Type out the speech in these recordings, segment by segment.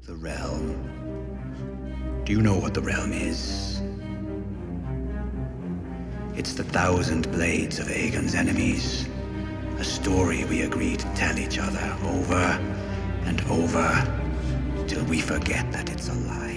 The realm. Do you know what the realm is? It's the 1,000 blades of Aegon's enemies. A story we agree to tell each other over and over till we forget that it's a lie.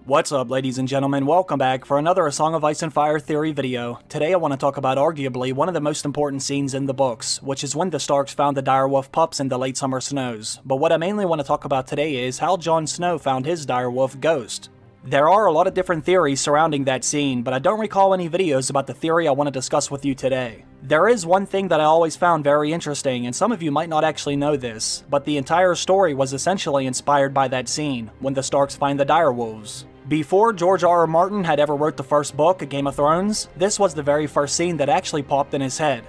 What's up, ladies and gentlemen? Welcome back for another A Song of Ice and Fire theory video. Today I want to talk about arguably one of the most important scenes in the books, which is when the Starks found the direwolf pups in the late summer snows. But what I mainly want to talk about today is how Jon Snow found his direwolf Ghost. There are a lot of different theories surrounding that scene, but I don't recall any videos about the theory I want to discuss with you today. There is one thing that I always found very interesting, and some of you might not actually know this, but the entire story was essentially inspired by that scene, when the Starks find the direwolves. Before George R.R. Martin had ever wrote the first book, Game of Thrones, this was the very first scene that actually popped in his head.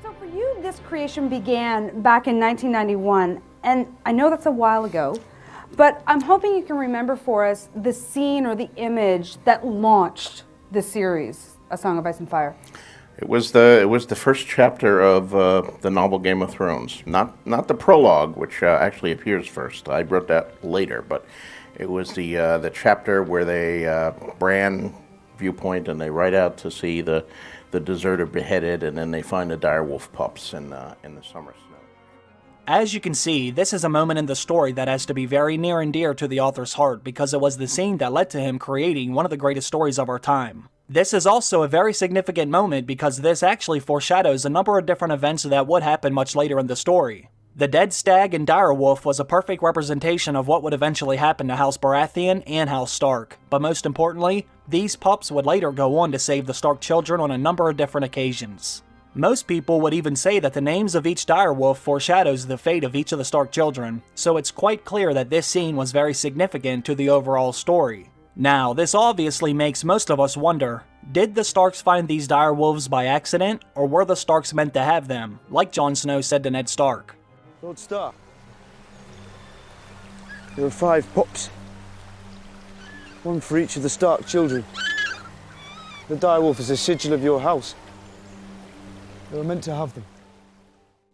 So for you, this creation began back in 1991, and I know that's a while ago, but I'm hoping you can remember for us the scene or the image that launched the series, A Song of Ice and Fire. It was the first chapter of the novel Game of Thrones, not the prologue, which actually appears first. I wrote that later, but it was the chapter where they Bran viewpoint, and they ride out to see the deserter beheaded, and then they find the direwolf pups in the summer snow. As you can see, this is a moment in the story that has to be very near and dear to the author's heart because it was the scene that led to him creating one of the greatest stories of our time. This is also a very significant moment because this actually foreshadows a number of different events that would happen much later in the story. The dead stag and direwolf was a perfect representation of what would eventually happen to House Baratheon and House Stark, but most importantly, these pups would later go on to save the Stark children on a number of different occasions. Most people would even say that the names of each direwolf foreshadows the fate of each of the Stark children, so it's quite clear that this scene was very significant to the overall story. Now, this obviously makes most of us wonder, did the Starks find these direwolves by accident, or were the Starks meant to have them, like Jon Snow said to Ned Stark? Lord Stark, there are 5 pups. One for each of the Stark children. The direwolf is a sigil of your house. They were meant to have them.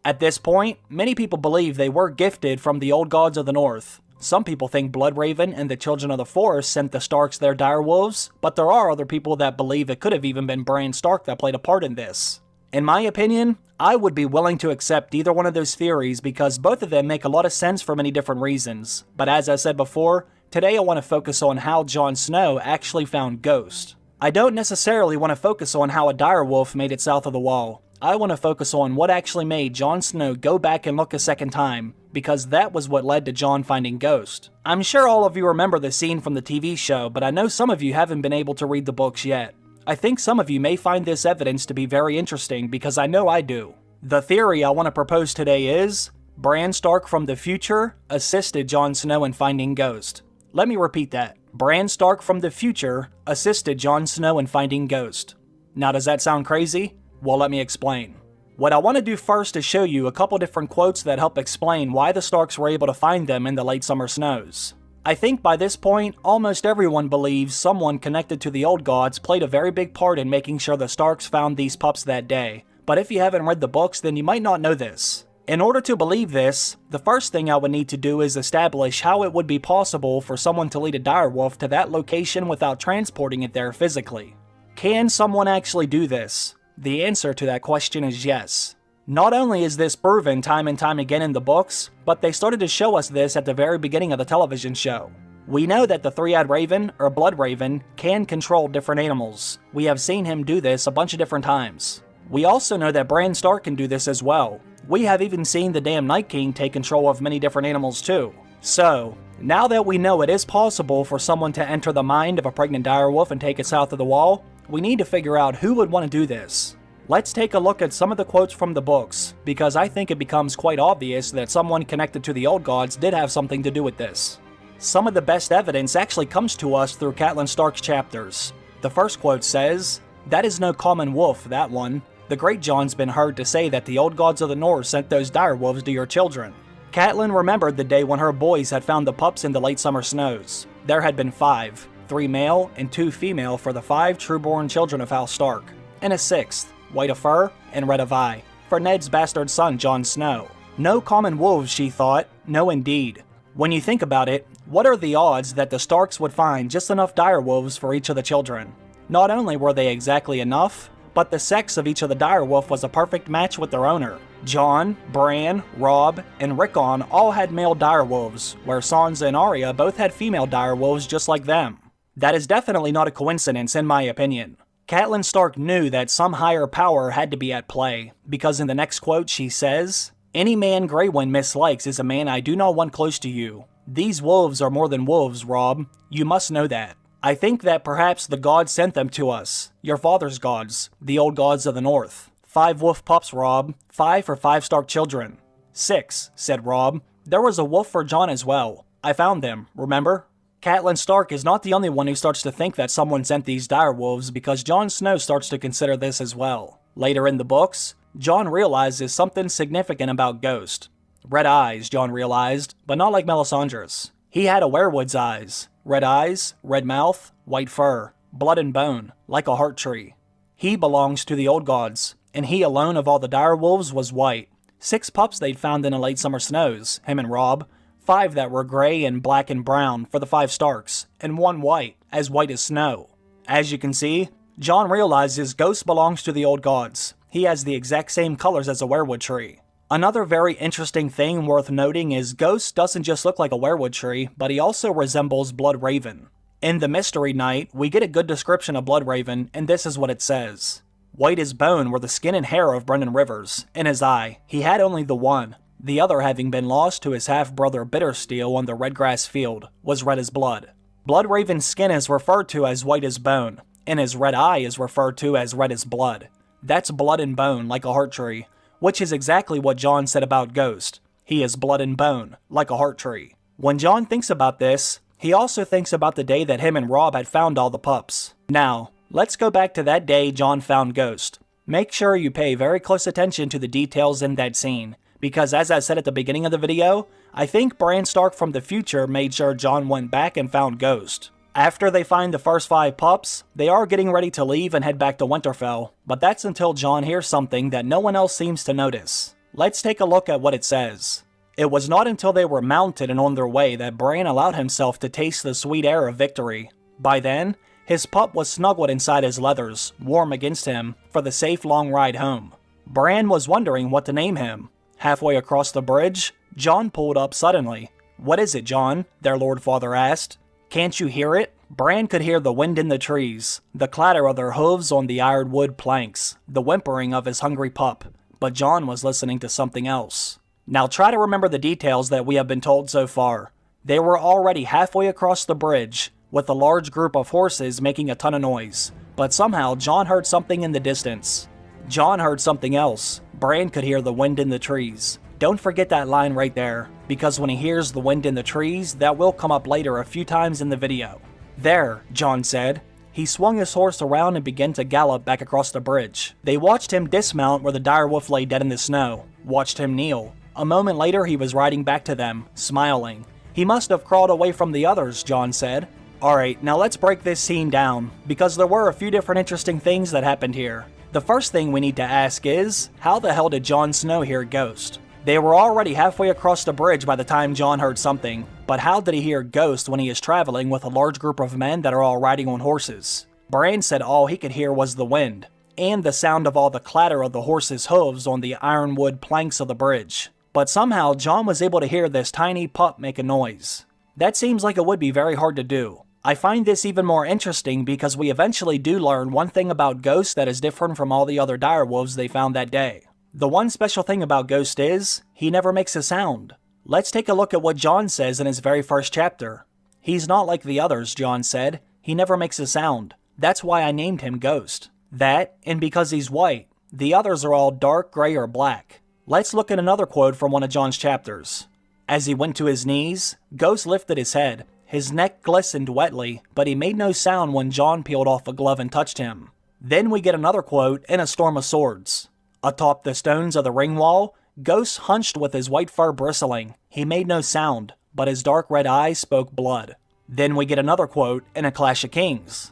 At this point, many people believe they were gifted from the old gods of the North. Some people think Bloodraven and the Children of the Forest sent the Starks their direwolves, but there are other people that believe it could have even been Bran Stark that played a part in this. In my opinion, I would be willing to accept either one of those theories because both of them make a lot of sense for many different reasons. But as I said before, today I want to focus on how Jon Snow actually found Ghost. I don't necessarily want to focus on how a direwolf made it south of the Wall. I want to focus on what actually made Jon Snow go back and look a second time, because that was what led to Jon finding Ghost. I'm sure all of you remember the scene from the TV show, but I know some of you haven't been able to read the books yet. I think some of you may find this evidence to be very interesting because I know I do. The theory I want to propose today is, Bran Stark from the future assisted Jon Snow in finding Ghost. Let me repeat that. Bran Stark from the future assisted Jon Snow in finding Ghost. Now, does that sound crazy? Well, let me explain. What I want to do first is show you a couple different quotes that help explain why the Starks were able to find them in the late summer snows. I think by this point, almost everyone believes someone connected to the old gods played a very big part in making sure the Starks found these pups that day. But if you haven't read the books, then you might not know this. In order to believe this, the first thing I would need to do is establish how it would be possible for someone to lead a direwolf to that location without transporting it there physically. Can someone actually do this? The answer to that question is yes. Not only is this proven time and time again in the books, but they started to show us this at the very beginning of the television show. We know that the Three-Eyed Raven, or Bloodraven, can control different animals. We have seen him do this a bunch of different times. We also know that Bran Stark can do this as well. We have even seen the damn Night King take control of many different animals too. So, now that we know it is possible for someone to enter the mind of a pregnant direwolf and take it south of the Wall, we need to figure out who would want to do this. Let's take a look at some of the quotes from the books, because I think it becomes quite obvious that someone connected to the old gods did have something to do with this. Some of the best evidence actually comes to us through Catelyn Stark's chapters. The first quote says, "That is no common wolf, that one. The Great John's been heard to say that the old gods of the North sent those direwolves to your children." Catelyn remembered the day when her boys had found the pups in the late summer snows. There had been 5, 3 male and 2 female for the 5 true-born children of House Stark, and a 6th, white of fur and red of eye, for Ned's bastard son Jon Snow. No common wolves, she thought. No indeed. When you think about it, what are the odds that the Starks would find just enough direwolves for each of the children? Not only were they exactly enough, but the sex of each of the direwolf was a perfect match with their owner. Jon, Bran, Robb, and Rickon all had male direwolves, where Sansa and Arya both had female direwolves just like them. That is definitely not a coincidence in my opinion. Catelyn Stark knew that some higher power had to be at play, because in the next quote she says, "Any man Grey Wind mislikes is a man I do not want close to you. These wolves are more than wolves, Robb. You must know that. I think that perhaps the gods sent them to us. Your father's gods, the old gods of the north. 5 wolf pups, Robb. 5 for 5 Stark children." 6, said Robb. "There was a wolf for Jon as well. I found them, remember?" Catelyn Stark is not the only one who starts to think that someone sent these direwolves, because Jon Snow starts to consider this as well. Later in the books, Jon realizes something significant about Ghost. Red eyes, Jon realized, but not like Melisandre's. He had a werewood's eyes. Red eyes, red mouth, white fur, blood and bone, like a heart tree. He belongs to the old gods, and he alone of all the direwolves was white. 6 pups they'd found in the late summer snows, him and Robb. 5 that were gray and black and brown for the 5 Starks, and 1 white as snow. As you can see, Jon realizes Ghost belongs to the old gods. He has the exact same colors as a werewood tree. Another very interesting thing worth noting is Ghost doesn't just look like a werewood tree, but he also resembles Bloodraven. In the Mystery Knight, we get a good description of Bloodraven, and this is what it says. "White as bone were the skin and hair of Brendan Rivers. In his eye, he had only the one, the other having been lost to his half-brother Bittersteel on the Redgrass Field, was red as blood. Bloodraven's skin is referred to as white as bone, and his red eye is referred to as red as blood. That's blood and bone, like a heart tree, which is exactly what Jon said about Ghost. He is blood and bone, like a heart tree." When Jon thinks about this, he also thinks about the day that him and Robb had found all the pups. Now, let's go back to that day Jon found Ghost. Make sure you pay very close attention to the details in that scene, because as I said at the beginning of the video, I think Bran Stark from the future made sure Jon went back and found Ghost. After they find the first 5 pups, they are getting ready to leave and head back to Winterfell, but that's until Jon hears something that no one else seems to notice. Let's take a look at what it says. "It was not until they were mounted and on their way that Bran allowed himself to taste the sweet air of victory. By then, his pup was snuggled inside his leathers, warm against him, for the safe long ride home. Bran was wondering what to name him. Halfway across the bridge, Jon pulled up suddenly. 'What is it, Jon?' their Lord Father asked. 'Can't you hear it?' Bran could hear the wind in the trees, the clatter of their hooves on the ironwood planks, the whimpering of his hungry pup, but Jon was listening to something else. Now try to remember the details that we have been told so far. They were already halfway across the bridge, with a large group of horses making a ton of noise, but somehow Jon heard something in the distance. Jon heard something else. Bran could hear the wind in the trees. Don't forget that line right there, because when he hears the wind in the trees, that will come up later a few times in the video. "There," Jon said. He swung his horse around and began to gallop back across the bridge. They watched him dismount where the direwolf lay dead in the snow, watched him kneel. A moment later he was riding back to them, smiling. "He must have crawled away from the others," Jon said. Alright, now let's break this scene down, because there were a few different interesting things that happened here. The first thing we need to ask is, how the hell did Jon Snow hear Ghost? They were already halfway across the bridge by the time Jon heard something, but how did he hear Ghost when he is traveling with a large group of men that are all riding on horses? Bran said all he could hear was the wind, and the sound of all the clatter of the horses' hooves on the ironwood planks of the bridge. But somehow Jon was able to hear this tiny pup make a noise. That seems like it would be very hard to do. I find this even more interesting because we eventually do learn one thing about Ghost that is different from all the other direwolves they found that day. The one special thing about Ghost is, he never makes a sound. Let's take a look at what Jon says in his very first chapter. "He's not like the others," Jon said. "He never makes a sound. That's why I named him Ghost. That, and because he's white. The others are all dark, gray, or black." Let's look at another quote from one of Jon's chapters. "As he went to his knees, Ghost lifted his head. His neck glistened wetly, but he made no sound when Jon peeled off a glove and touched him." Then we get another quote in A Storm of Swords. "Atop the stones of the ring wall, Ghost hunched with his white fur bristling. He made no sound, but his dark red eyes spoke blood." Then we get another quote in A Clash of Kings.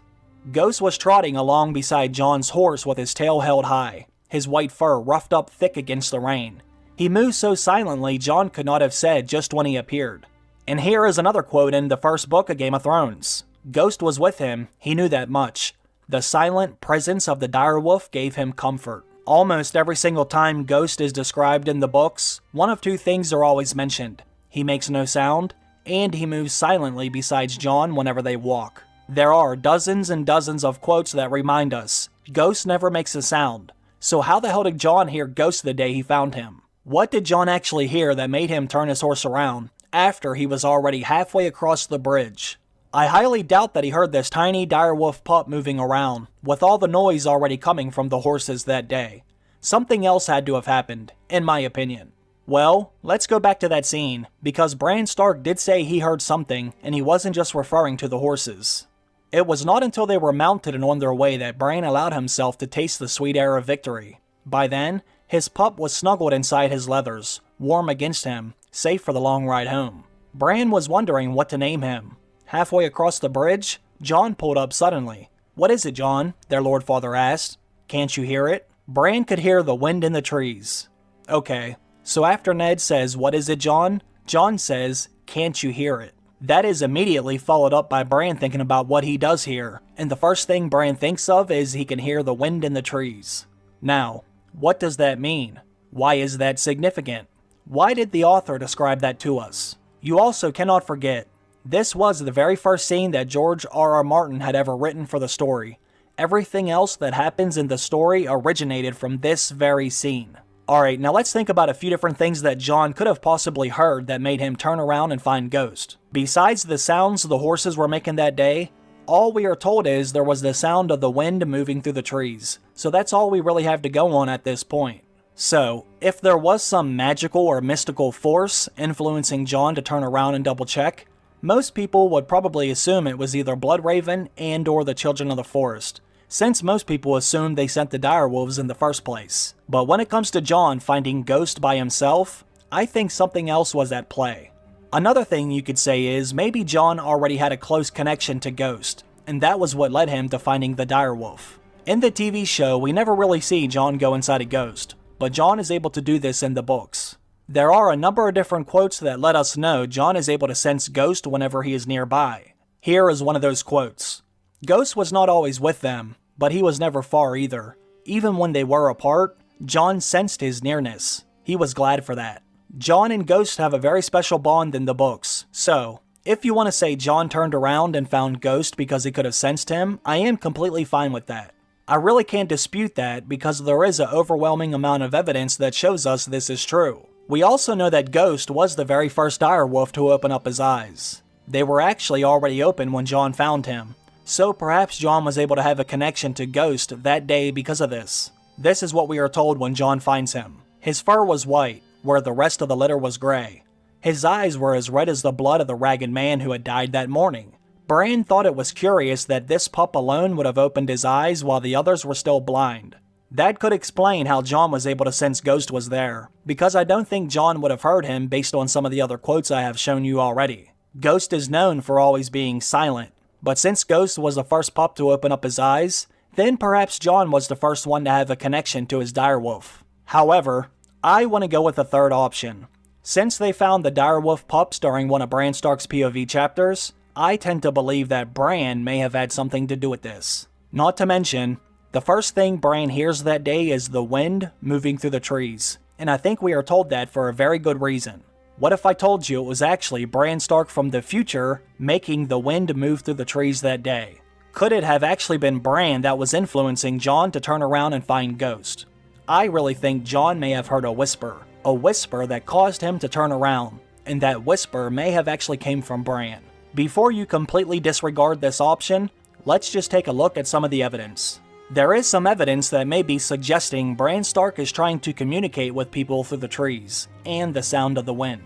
"Ghost was trotting along beside Jon's horse with his tail held high, his white fur roughed up thick against the rain. He moved so silently Jon could not have said just when he appeared. And here is another quote in the first book of Game of Thrones. Ghost was with him, he knew that much. The silent presence of the direwolf gave him comfort. Almost every single time Ghost is described in the books, one of two things are always mentioned. He makes no sound, and he moves silently besides Jon whenever they walk. There are dozens and dozens of quotes that remind us, Ghost never makes a sound. So how the hell did Jon hear Ghost the day he found him? What did Jon actually hear that made him turn his horse around, after he was already halfway across the bridge? I highly doubt that he heard this tiny direwolf pup moving around, with all the noise already coming from the horses that day. Something else had to have happened, in my opinion. Well, let's go back to that scene, because Bran Stark did say he heard something, and he wasn't just referring to the horses. It was not until they were mounted and on their way that Bran allowed himself to taste the sweet air of victory. By then, his pup was snuggled inside his leathers, warm against him, safe for the long ride home. Bran was wondering what to name him. Halfway across the bridge, Jon pulled up suddenly. "What is it, Jon?" their Lord Father asked. "Can't you hear it?" Bran could hear the wind in the trees. Okay, so after Ned says, "What is it, Jon?" Jon says, "Can't you hear it?" That is immediately followed up by Bran thinking about what he does hear, and the first thing Bran thinks of is he can hear the wind in the trees. Now, what does that mean? Why is that significant? Why did the author describe that to us? You also cannot forget, this was the very first scene that George R.R. Martin had ever written for the story. Everything else that happens in the story originated from this very scene. Alright, now let's think about a few different things that Jon could have possibly heard that made him turn around and find Ghost. Besides the sounds the horses were making that day, all we are told is there was the sound of the wind moving through the trees. So that's all we really have to go on at this point. So, if there was some magical or mystical force influencing Jon to turn around and double check, most people would probably assume it was either Bloodraven and or the Children of the Forest, since most people assumed they sent the Direwolves in the first place. But when it comes to Jon finding Ghost by himself, I think something else was at play. Another thing you could say is maybe Jon already had a close connection to Ghost, and that was what led him to finding the Direwolf. In the TV show, we never really see Jon go inside a Ghost, but Jon is able to do this in the books. There are a number of different quotes that let us know Jon is able to sense Ghost whenever he is nearby. Here is one of those quotes. "Ghost was not always with them, but he was never far either. Even when they were apart, Jon sensed his nearness. He was glad for that." Jon and Ghost have a very special bond in the books, so if you want to say Jon turned around and found Ghost because he could have sensed him, I am completely fine with that. I really can't dispute that because there is an overwhelming amount of evidence that shows us this is true. We also know that Ghost was the very first direwolf to open up his eyes. They were actually already open when Jon found him, so perhaps Jon was able to have a connection to Ghost that day because of this. This is what we are told when Jon finds him. His fur was white, where the rest of the litter was gray. His eyes were as red as the blood of the ragged man who had died that morning. Bran thought it was curious that this pup alone would have opened his eyes while the others were still blind. That could explain how Jon was able to sense Ghost was there, because I don't think Jon would have heard him based on some of the other quotes I have shown you already. Ghost is known for always being silent, but since Ghost was the first pup to open up his eyes, then perhaps Jon was the first one to have a connection to his direwolf. However, I want to go with the third option. Since they found the direwolf pups during one of Bran Stark's POV chapters, I tend to believe that Bran may have had something to do with this. Not to mention, the first thing Bran hears that day is the wind moving through the trees, and I think we are told that for a very good reason. What if I told you it was actually Bran Stark from the future making the wind move through the trees that day? Could it have actually been Bran that was influencing Jon to turn around and find Ghost? I really think Jon may have heard a whisper that caused him to turn around, and that whisper may have actually came from Bran. Before you completely disregard this option, let's just take a look at some of the evidence. There is some evidence that may be suggesting Bran Stark is trying to communicate with people through the trees, and the sound of the wind.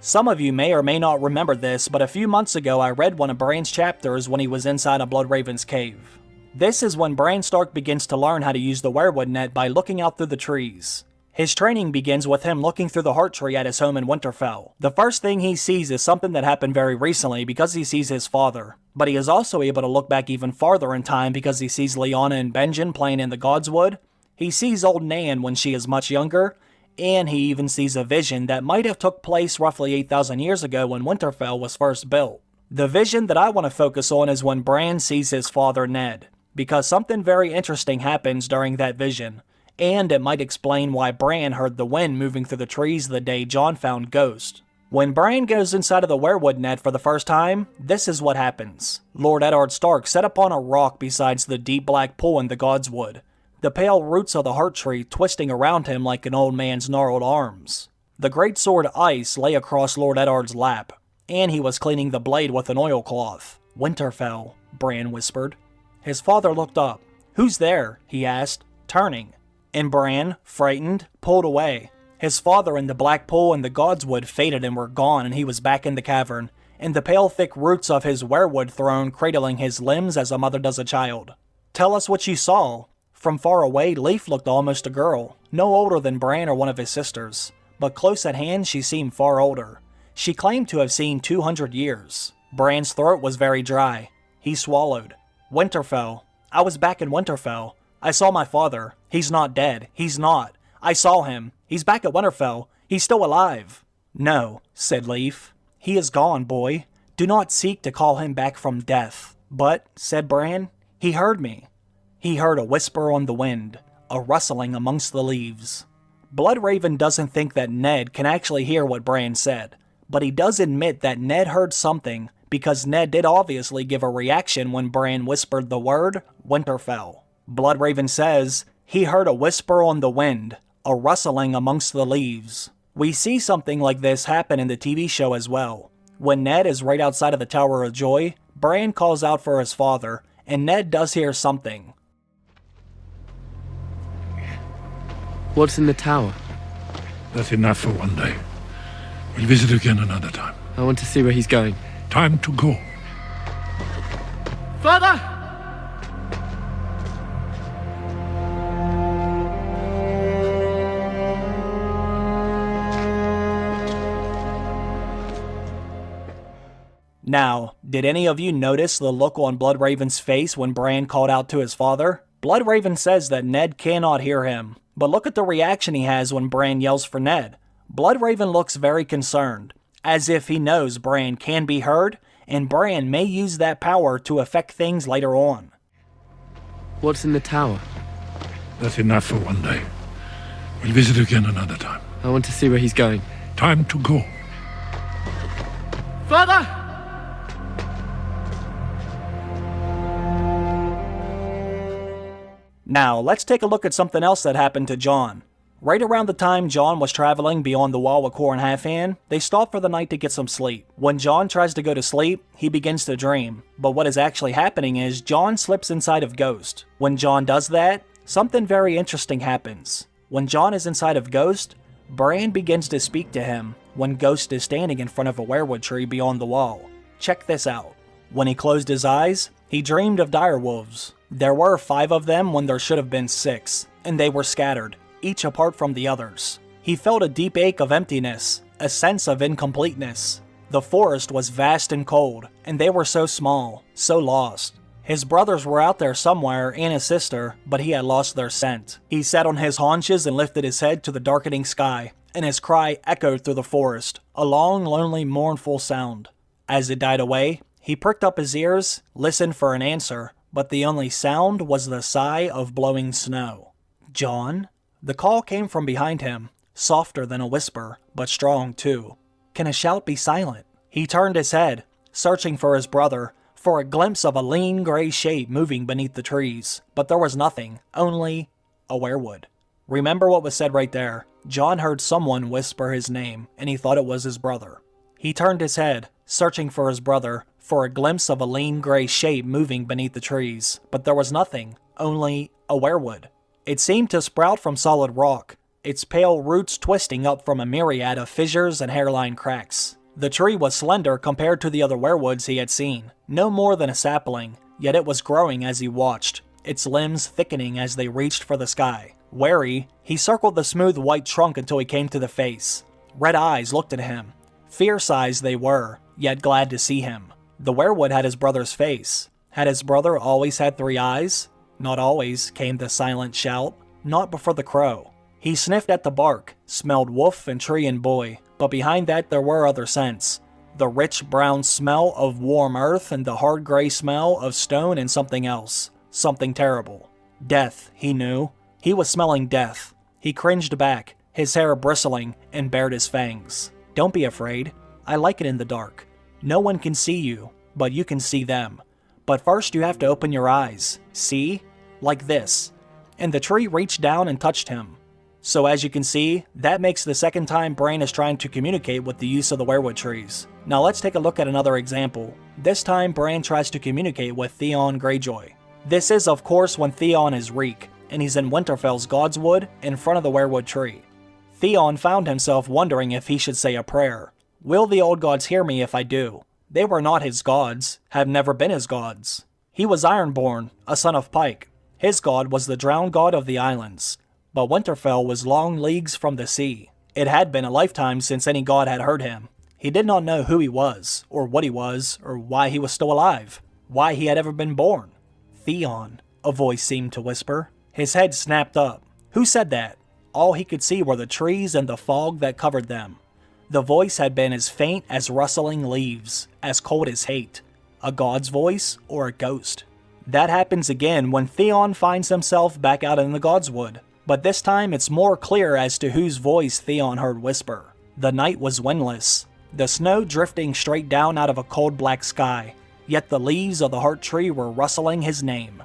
Some of you may or may not remember this, but a few months ago I read one of Bran's chapters when he was inside a Bloodraven's cave. This is when Bran Stark begins to learn how to use the weirwood net by looking out through the trees. His training begins with him looking through the heart tree at his home in Winterfell. The first thing he sees is something that happened very recently because he sees his father. But he is also able to look back even farther in time because he sees Lyanna and Benjen playing in the Godswood. He sees old Nan when she is much younger. And he even sees a vision that might have took place roughly 8,000 years ago when Winterfell was first built. The vision that I want to focus on is when Bran sees his father Ned, because something very interesting happens during that vision, and it might explain why Bran heard the wind moving through the trees the day Jon found Ghost. When Bran goes inside of the weirwood net for the first time, this is what happens. Lord Eddard Stark sat upon a rock beside the deep black pool in the Godswood, the pale roots of the heart tree twisting around him like an old man's gnarled arms. The great sword Ice lay across Lord Eddard's lap, and he was cleaning the blade with an oilcloth. "Winterfell," Bran whispered. His father looked up. "Who's there?" he asked, turning. And Bran, frightened, pulled away. His father and the black pool and the Godswood faded and were gone, and he was back in the cavern, and the pale thick roots of his weirwood throne cradling his limbs as a mother does a child. "Tell us what you saw." From far away, Leaf looked almost a girl, no older than Bran or one of his sisters, but close at hand she seemed far older. She claimed to have seen 200 years. Bran's throat was very dry. He swallowed. "Winterfell. I was back in Winterfell. I saw my father. He's not dead. He's not. I saw him. He's back at Winterfell. He's still alive." "No," said Leaf. "He is gone, boy. Do not seek to call him back from death." "But," said Bran, "he heard me." He heard a whisper on the wind, a rustling amongst the leaves. Bloodraven doesn't think that Ned can actually hear what Bran said, but he does admit that Ned heard something because Ned did obviously give a reaction when Bran whispered the word Winterfell. Bloodraven says, he heard a whisper on the wind, a rustling amongst the leaves. We see something like this happen in the TV show as well. When Ned is right outside of the Tower of Joy, Bran calls out for his father, and Ned does hear something. What's in the tower? That's enough for one day. We'll visit again another time. I want to see where he's going. Time to go. Father! Now, did any of you notice the look on Bloodraven's face when Bran called out to his father? Bloodraven says that Ned cannot hear him, but look at the reaction he has when Bran yells for Ned. Bloodraven looks very concerned, as if he knows Bran can be heard, and Bran may use that power to affect things later on. What's in the tower? That's enough for one day. We'll visit again another time. I want to see where he's going. Time to go. Father! Now, let's take a look at something else that happened to Jon. Right around the time Jon was traveling beyond the wall with Qhorin Halfhand, they stop for the night to get some sleep. When Jon tries to go to sleep, he begins to dream. But what is actually happening is Jon slips inside of Ghost. When Jon does that, something very interesting happens. When Jon is inside of Ghost, Bran begins to speak to him when Ghost is standing in front of a weirwood tree beyond the wall. Check this out. When he closed his eyes, he dreamed of direwolves. There were 5 of them when there should have been 6, and they were scattered, each apart from the others. He felt a deep ache of emptiness, a sense of incompleteness. The forest was vast and cold, and they were so small, so lost. His brothers were out there somewhere, and his sister, but he had lost their scent. He sat on his haunches and lifted his head to the darkening sky, and his cry echoed through the forest, a long, lonely, mournful sound. As it died away, he pricked up his ears, listened for an answer, but the only sound was the sigh of blowing snow. "Jon?" The call came from behind him, softer than a whisper, but strong too. Can a shout be silent? He turned his head, searching for his brother, for a glimpse of a lean gray shape moving beneath the trees, but there was nothing, only a weirwood. Remember what was said right there. Jon heard someone whisper his name, and he thought it was his brother. He turned his head, searching for his brother, for a glimpse of a lean gray shape moving beneath the trees, but there was nothing, only a weirwood. It seemed to sprout from solid rock, its pale roots twisting up from a myriad of fissures and hairline cracks. The tree was slender compared to the other weirwoods he had seen, no more than a sapling, yet it was growing as he watched, its limbs thickening as they reached for the sky. Wary, he circled the smooth white trunk until he came to the face. Red eyes looked at him. Fierce eyes they were, yet glad to see him. The weirwood had his brother's face. Had his brother always had 3 eyes? Not always, came the silent shout. Not before the crow. He sniffed at the bark, smelled wolf and tree and boy, but behind that there were other scents. The rich brown smell of warm earth and the hard gray smell of stone and something else. Something terrible. Death, he knew. He was smelling death. He cringed back, his hair bristling, and bared his fangs. Don't be afraid. I like it in the dark. No one can see you, but you can see them. But first you have to open your eyes. See? Like this. And the tree reached down and touched him. So as you can see, that makes the second time Bran is trying to communicate with the use of the weirwood trees. Now let's take a look at another example. This time Bran tries to communicate with Theon Greyjoy. This is of course when Theon is Reek, and he's in Winterfell's Godswood in front of the weirwood tree. Theon found himself wondering if he should say a prayer. Will the old gods hear me if I do? They were not his gods, have never been his gods. He was Ironborn, a son of Pike. His god was the drowned god of the islands. But Winterfell was long leagues from the sea. It had been a lifetime since any god had heard him. He did not know who he was, or what he was, or why he was still alive, why he had ever been born. Theon, a voice seemed to whisper. His head snapped up. Who said that? All he could see were the trees and the fog that covered them. The voice had been as faint as rustling leaves, as cold as hate. A god's voice or a ghost? That happens again when Theon finds himself back out in the Godswood. But this time it's more clear as to whose voice Theon heard whisper. The night was windless, the snow drifting straight down out of a cold black sky, yet the leaves of the heart tree were rustling his name.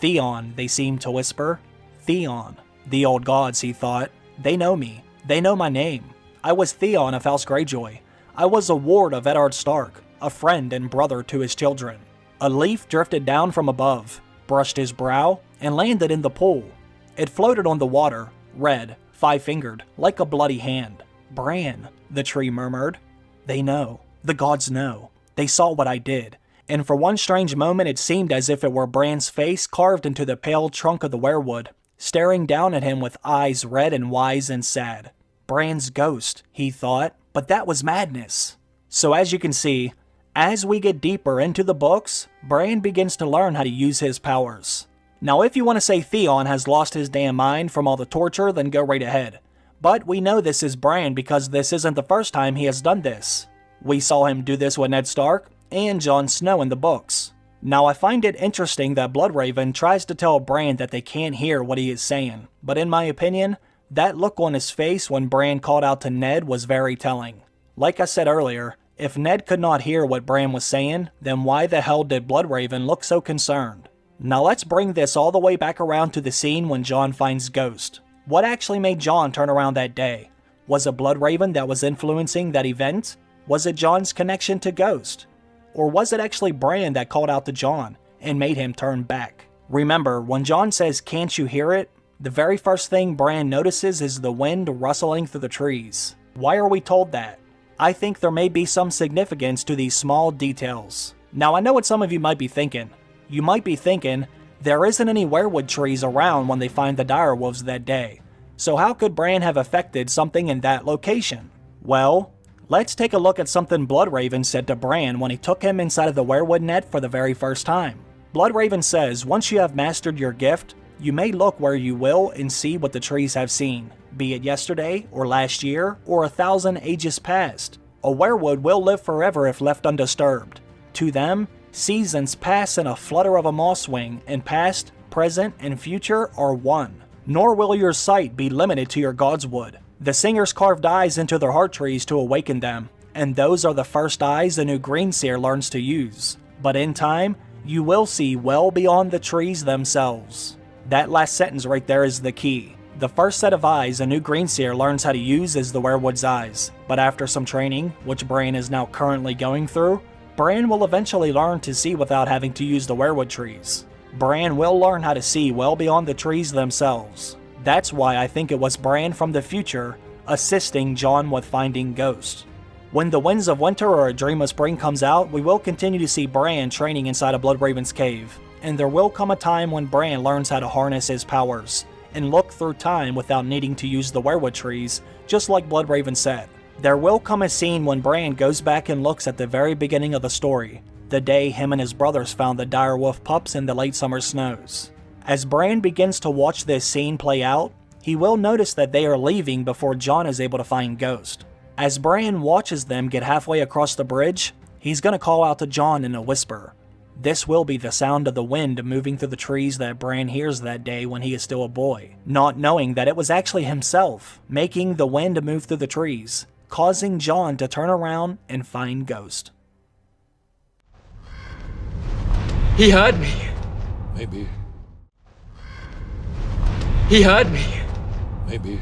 Theon, they seemed to whisper. Theon. The old gods, he thought. They know me. They know my name. I was Theon of House Greyjoy. I was a ward of Eddard Stark, a friend and brother to his children. A leaf drifted down from above, brushed his brow, and landed in the pool. It floated on the water, red, five-fingered, like a bloody hand. Bran, the tree murmured. They know. The gods know. They saw what I did. And for one strange moment it seemed as if it were Bran's face carved into the pale trunk of the weirwood, staring down at him with eyes red and wise and sad. Bran's ghost, he thought, but that was madness. So as you can see, as we get deeper into the books, Bran begins to learn how to use his powers. Now if you want to say Theon has lost his damn mind from all the torture, then go right ahead. But we know this is Bran because this isn't the first time he has done this. We saw him do this with Ned Stark and Jon Snow in the books. Now I find it interesting that Bloodraven tries to tell Bran that they can't hear what he is saying, but in my opinion, that look on his face when Bran called out to Ned was very telling. Like I said earlier, if Ned could not hear what Bran was saying, then why the hell did Bloodraven look so concerned? Now let's bring this all the way back around to the scene when Jon finds Ghost. What actually made Jon turn around that day? Was it Bloodraven that was influencing that event? Was it Jon's connection to Ghost? Or was it actually Bran that called out to Jon and made him turn back? Remember, when Jon says, "Can't you hear it?" the very first thing Bran notices is the wind rustling through the trees. Why are we told that? I think there may be some significance to these small details. Now I know what some of you might be thinking. You might be thinking, there isn't any weirwood trees around when they find the direwolves that day. So how could Bran have affected something in that location? Well, let's take a look at something Bloodraven said to Bran when he took him inside of the weirwood net for the very first time. Bloodraven says once you have mastered your gift, you may look where you will and see what the trees have seen, be it yesterday, or last year, or 1,000 ages past. A weirwood will live forever if left undisturbed. To them, seasons pass in a flutter of a moss wing, and past, present, and future are one. Nor will your sight be limited to your Godswood. The singers carved eyes into their heart trees to awaken them, and those are the first eyes the new Greenseer learns to use. But in time, you will see well beyond the trees themselves. That last sentence right there is the key. The first set of eyes a new Greenseer learns how to use is the weirwood's eyes, but after some training, which Bran is now currently going through, Bran will eventually learn to see without having to use the weirwood trees. Bran will learn how to see well beyond the trees themselves. That's why I think it was Bran from the future assisting Jon with finding Ghost. When The Winds of Winter or A Dream of Spring comes out, we will continue to see Bran training inside of Bloodraven's cave, and there will come a time when Bran learns how to harness his powers and look through time without needing to use the weirwood trees, just like Bloodraven said. There will come a scene when Bran goes back and looks at the very beginning of the story, the day him and his brothers found the direwolf pups in the late summer snows. As Bran begins to watch this scene play out, He will notice that they are leaving before Jon is able to find Ghost. As Bran watches them get halfway across the bridge, he's going to call out to Jon in a whisper. This will be the sound of the wind moving through the trees that Bran hears that day when he is still a boy, not knowing that it was actually himself making the wind move through the trees, causing Jon to turn around and find Ghost. He heard me. Maybe. He heard me. Maybe.